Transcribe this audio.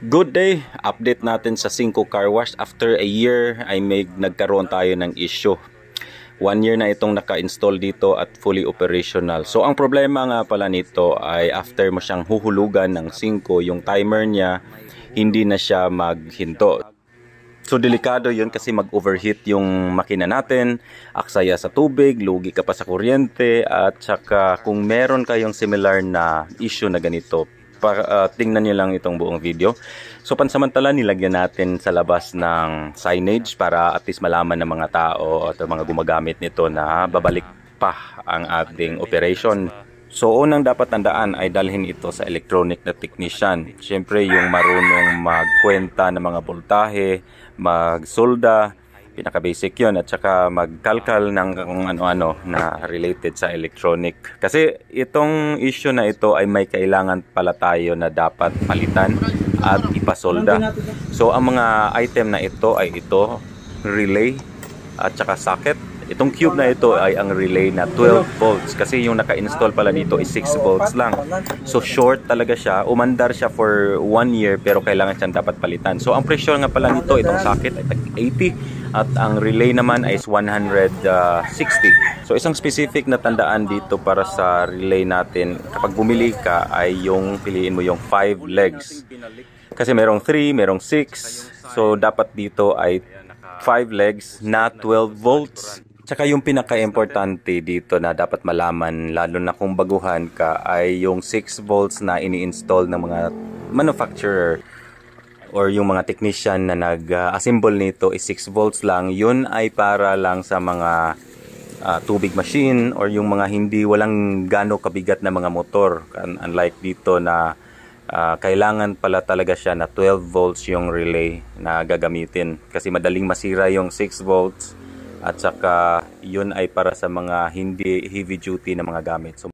Good day! Update natin sa Cinco Car Wash. After a year ay nagkaroon tayo ng issue. 1 year na itong naka-install dito at fully operational. So ang problema nga pala nito ay after mo siyang huhulugan ng Cinco, yung timer niya hindi na siya maghinto. So delikado yun kasi mag-overheat yung makina natin, aksaya sa tubig, lugi ka pa sa kuryente, at saka kung meron kayong similar na issue na ganito, tingnan niyo lang itong buong video. So pansamantala nilagyan natin sa labas ng signage para at least malaman ng mga tao at mga gumagamit nito na babalik pa ang ating operation. So unang dapat tandaan ay dalhin ito sa electronic na technician. Siyempre yung marunong magkwenta ng mga voltahe, magsolda, pinaka-basic yun, at saka magkalkal ng kung ano-ano na related sa electronic. Kasi itong issue na ito ay may kailangan pala tayo na dapat palitan at ipasolda. So ang mga item na ito ay ito, relay at saka socket. Itong cube na ito ay ang relay na 12 volts kasi yung naka-install pala dito is 6 volts lang. So short talaga siya, umandar siya for 1 year pero kailangan siyang dapat palitan. So ang pressure nga pala nito, itong socket ay 80 at ang relay naman ay 160. So isang specific na tandaan dito para sa relay natin, kapag bumili ka ay yung piliin mo yung 5 legs. Kasi merong 3, merong 6. So dapat dito ay 5 legs na 12 volts. Tsaka yung pinaka-importante dito na dapat malaman, lalo na kung baguhan ka, ay yung 6 volts na ini-install ng mga manufacturer or yung mga technician na nag-assemble nito is 6 volts lang. Yun ay para lang sa mga tubig machine or yung mga walang gano kabigat na mga motor. Unlike dito na kailangan pala talaga siya na 12 volts yung relay na gagamitin. Kasi madaling masira yung 6 volts. At saka yun ay para sa mga hindi heavy duty na mga gamit. So